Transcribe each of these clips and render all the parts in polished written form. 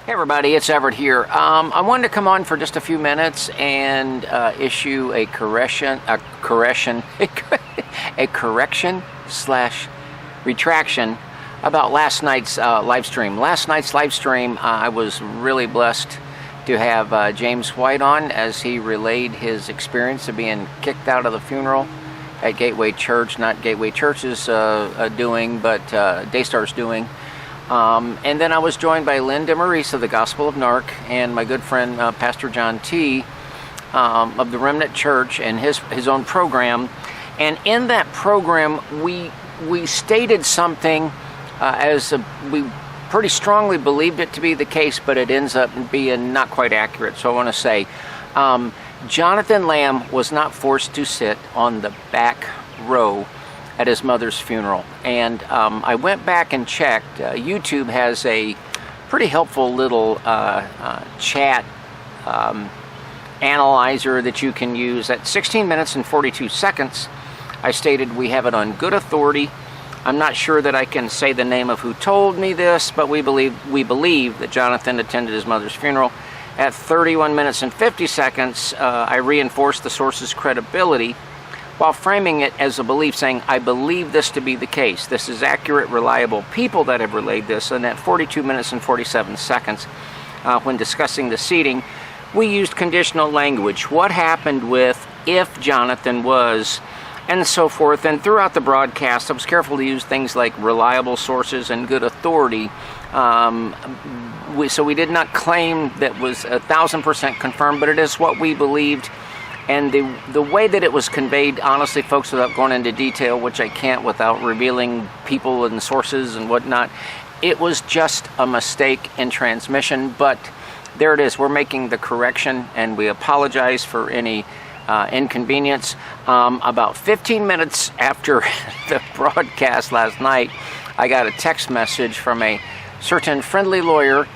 Hey everybody, it's Everett here. I wanted to come on for just a few minutes and issue a correction slash retraction about last night's live stream. Last night's live stream, I was really blessed to have James White on as he relayed his experience of being kicked out of the funeral at Gateway Church. Not Gateway Church's doing, but DAYSTAR's doing. And then I was joined by Lynn DeMaurice of the Gospel of Narc and my good friend Pastor John T. Of the Remnant Church and his own program. And in that program, we stated something we pretty strongly believed it to be the case, but it ends up being not quite accurate. So I want to say, Jonathan Lamb was not forced to sit on the back row at his mother's funeral. And I went back and checked. YouTube has a pretty helpful little chat analyzer that you can use. At 16 minutes and 42 seconds, I stated we have it on good authority. I'm not sure that I can say the name of who told me this, but we believe that Jonathan attended his mother's funeral. At 31 minutes and 50 seconds, I reinforced the source's credibility while framing it as a belief, saying, I believe this to be the case. This is accurate, reliable people that have relayed this. And at 42 minutes and 47 seconds, when discussing the seating, we used conditional language. What happened with if Jonathan was, and so forth. And throughout the broadcast, I was careful to use things like reliable sources and good authority. So we did not claim that was 1,000% confirmed, but it is what we believed. And the way that it was conveyed, honestly, folks, without going into detail, which I can't without revealing people and sources and whatnot, it was just a mistake in transmission. But there it is. We're making the correction, and we apologize for any inconvenience. About 15 minutes after the broadcast last night, I got a text message from a certain friendly lawyer,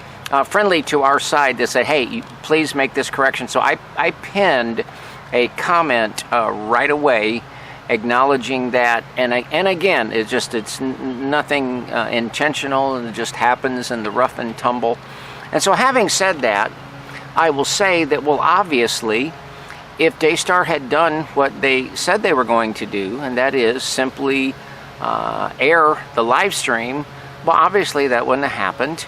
friendly to our side, that said, hey, please make this correction. So I pinned a comment right away acknowledging that, and again, it's nothing intentional, and it just happens in the rough and tumble. And so having said that, I will say that, well, obviously, if DAYSTAR had done what they said they were going to do, and that is simply air the live stream, well, obviously that wouldn't have happened.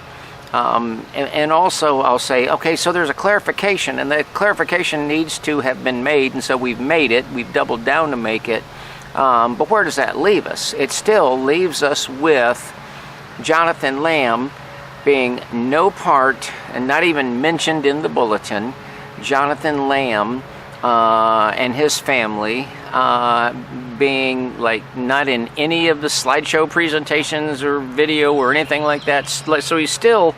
And also I'll say, okay, so there's a clarification, and the clarification needs to have been made, and so we've made it. We've doubled down to make it. But where does that leave us? It still leaves us with Jonathan Lamb being no part, and not even mentioned in the bulletin. Jonathan Lamb and his family being like not in any of the slideshow presentations or video or anything like that. So he's still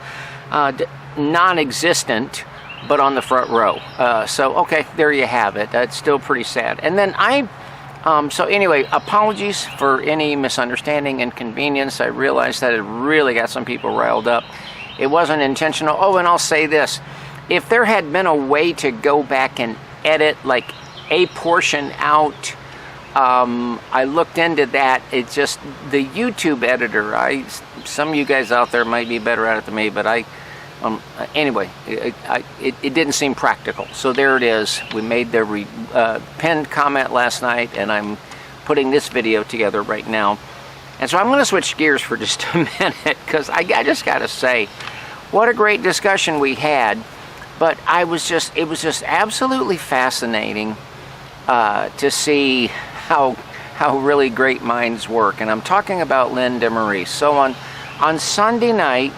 non-existent, but on the front row. So okay, there you have it. That's still pretty sad. And then so anyway, apologies for any misunderstanding, inconvenience. I realized that it really got some people riled up. It wasn't intentional. Oh, and I'll say this. If there had been a way to go back and edit like a portion out, I looked into that. It's just the YouTube editor. Some of you guys out there might be better at it than me, but anyway, it didn't seem practical. So there it is. We made the pinned comment last night, and I'm putting this video together right now. And so I'm going to switch gears for just a minute, because I just got to say, what a great discussion we had. But it was just absolutely fascinating to see how really great minds work. And I'm talking about Lynn DeMaurice. So on Sunday night,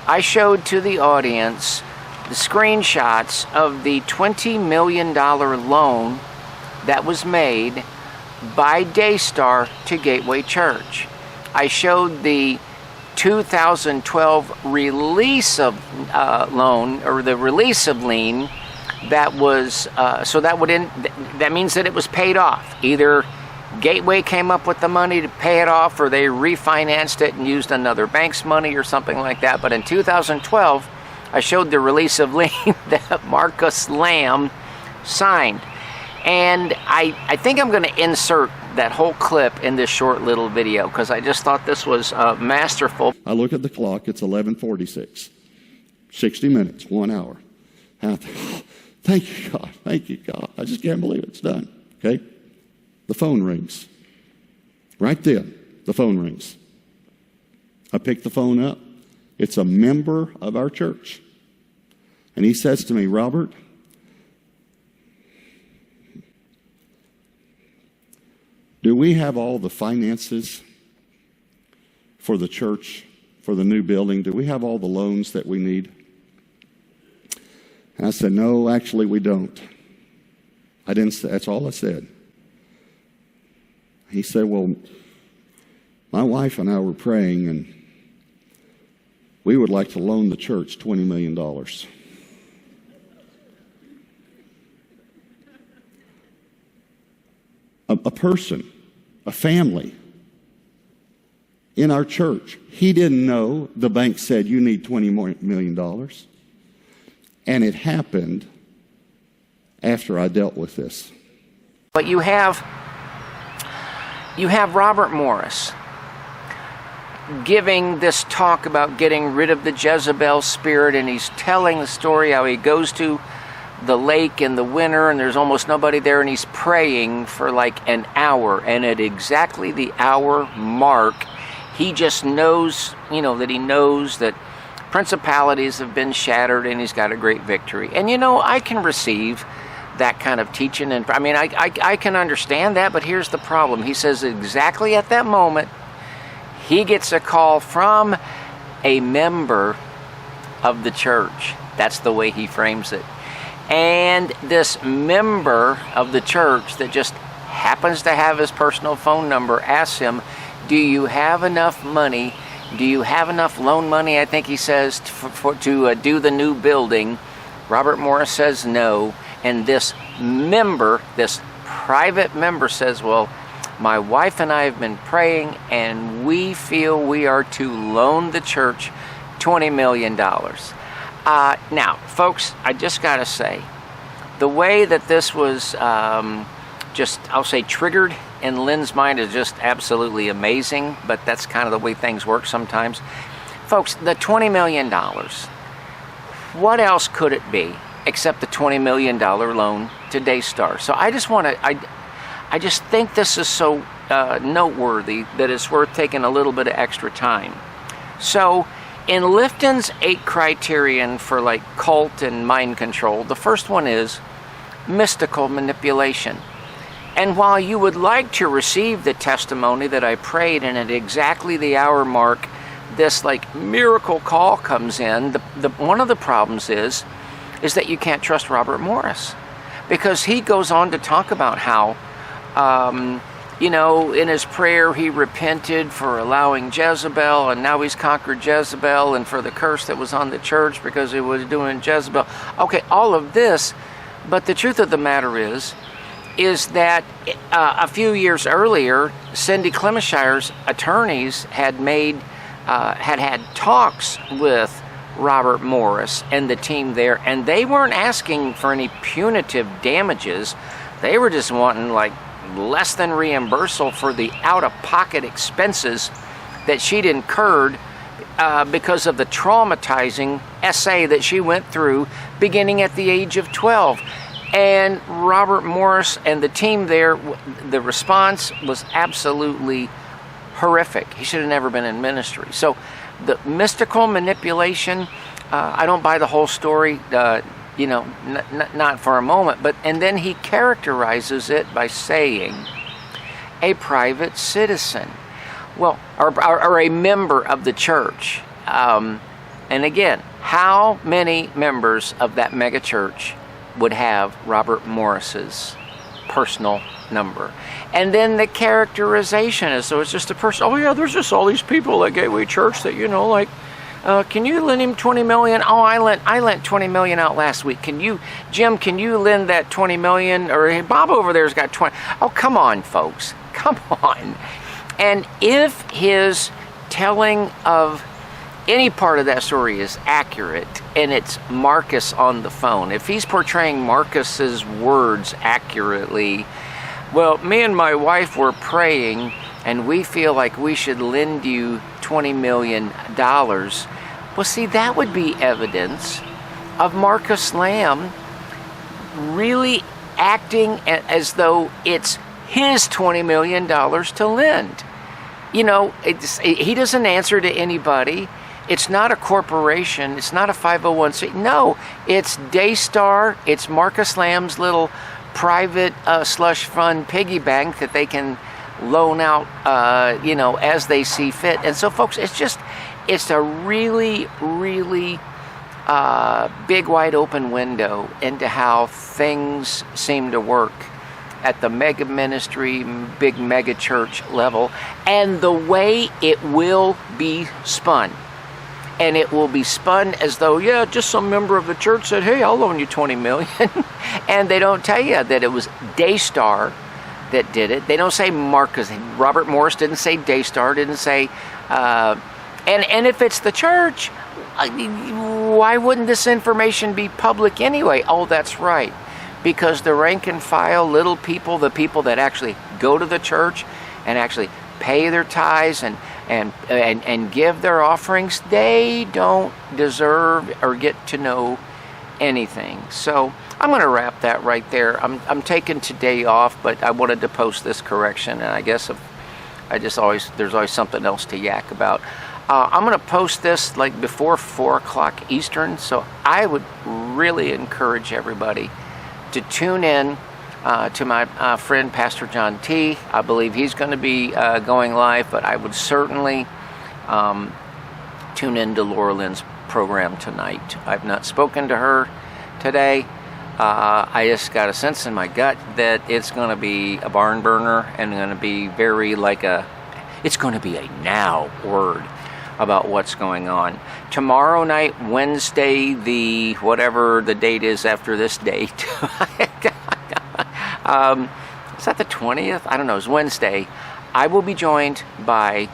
I showed to the audience the screenshots of the $20 million loan that was made by DAYSTAR to Gateway Church. I showed the 2012 release of loan, or the release of lien, that was so that means that it was paid off. Either Gateway came up with the money to pay it off, or they refinanced it and used another bank's money or something like that. But in 2012, I showed the release of lien that Marcus Lamb signed. And I think I'm going to insert that whole clip in this short little video, because I just thought this was masterful. I look at the clock, it's 11:46. 60 minutes, 1 hour. And I think, oh, thank you, God. Thank you, God. I just can't believe it's done. Okay? The phone rings. Right then, the phone rings. I pick the phone up. It's a member of our church. And he says to me, Robert, do we have all the finances for the church, for the new building? Do we have all the loans that we need? And I said, no, actually we don't. I didn't say, that's all I said. He said, well, my wife and I were praying, and we would like to loan the church $20 million. A person, a family in our church. He didn't know the bank said you need $20 million. And it happened after I dealt with this. But you have Robert Morris giving this talk about getting rid of the Jezebel spirit, and he's telling the story how he goes to the lake in the winter and there's almost nobody there, and he's praying for like an hour, and at exactly the hour mark he just knows, that he knows that principalities have been shattered and he's got a great victory. And I can receive that kind of teaching, and I can understand that, but here's the problem. He says exactly at that moment he gets a call from a member of the church. That's the way he frames it. And this member of the church that just happens to have his personal phone number asks him, do you have enough money? Do you have enough loan money, I think he says, to do the new building? Robert Morris says no. And this member, this private member says, well, my wife and I have been praying, and we feel we are to loan the church $20 million. Now, folks, I just got to say, the way that this was I'll say triggered in Lynn's mind is just absolutely amazing, but that's kind of the way things work sometimes. Folks, the $20 million, what else could it be except the $20 million loan to DAYSTAR? So I just think this is so noteworthy that it's worth taking a little bit of extra time. So in Lifton's 8 criterion for like cult and mind control, the first one is mystical manipulation. And while you would like to receive the testimony that I prayed, and at exactly the hour mark this like miracle call comes in, one of the problems is that you can't trust Robert Morris, because he goes on to talk about how in his prayer he repented for allowing Jezebel, and now he's conquered Jezebel, and for the curse that was on the church because he was doing Jezebel. Okay, all of this, but the truth of the matter is that a few years earlier, Cindy Clemenshire's attorneys had had talks with Robert Morris and the team there, and they weren't asking for any punitive damages. They were just wanting like less than reimbursal for the out-of-pocket expenses that she'd incurred because of the traumatizing essay that she went through beginning at the age of 12. And Robert Morris and the team there, the response was absolutely horrific. He should have never been in ministry. So the mystical manipulation, I don't buy the whole story, not for a moment. And then he characterizes it by saying a private citizen, well, or a member of the church. And again, how many members of that mega church would have Robert Morris's personal number? And then the characterization is, so it's just a person, oh yeah, there's just all these people at Gateway Church that, can you lend him $20 million? Oh, I lent $20 million out last week. Jim, can you lend that $20 million? Or hey, Bob over there's got 20. Oh, come on, folks. Come on. And if his telling of any part of that story is accurate, and it's Marcus on the phone, if he's portraying Marcus's words accurately, well, me and my wife were praying, and we feel like we should lend you $20 million. Well, see, that would be evidence of Marcus Lamb really acting as though it's his $20 million to lend. You know, he doesn't answer to anybody. It's not a corporation. It's not a 501c. No, it's DAYSTAR. It's Marcus Lamb's little private slush fund piggy bank that they can loan out, as they see fit. And so, folks, it's a really, really big, wide open window into how things seem to work at the mega ministry, big mega church level, and the way it will be spun. And it will be spun as though, yeah, just some member of the church said, hey, I'll loan you $20 million. And they don't tell you that it was DAYSTAR that did it. They don't say Marcus. Robert Morris didn't say DAYSTAR, didn't say, and if it's the church, why wouldn't this information be public anyway? Oh, that's right. Because the rank and file little people, the people that actually go to the church and actually pay their tithes and give their offerings, they don't deserve or get to know anything. So I'm going to wrap that right there. I'm taking today off, but I wanted to post this correction, and I guess there's always something else to yak about. I'm going to post this like before 4 o'clock Eastern, so I would really encourage everybody to tune in to my friend Pastor John T. I believe he's going to be going live, but I would certainly tune in to Laura Lynn's program tonight. I've not spoken to her today. I just got a sense in my gut that it's going to be a barn burner and going to be it's going to be a now word about what's going on. Tomorrow night, Wednesday, whatever the date is after this date. Is that the 20th? I don't know. It's Wednesday. I will be joined by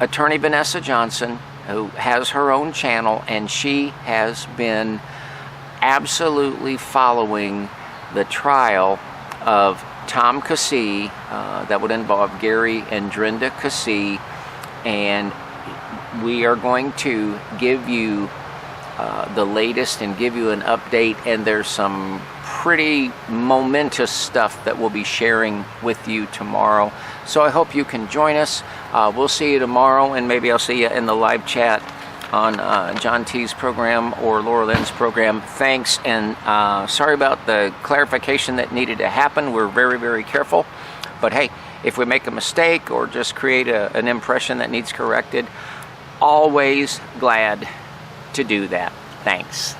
attorney Vanessa Johnson, who has her own channel, and she has been absolutely following the trial of Tom Cassie, that would involve Gary and Drinda Cassie, and we are going to give you the latest and give you an update, and there's some pretty momentous stuff that we'll be sharing with you tomorrow. So I hope you can join us. We'll see you tomorrow, and maybe I'll see you in the live chat on John T's program or Laura Lynn's program. Thanks, and sorry about the clarification that needed to happen. We're very, very careful. But hey, if we make a mistake or just create an impression that needs corrected, always glad to do that. Thanks.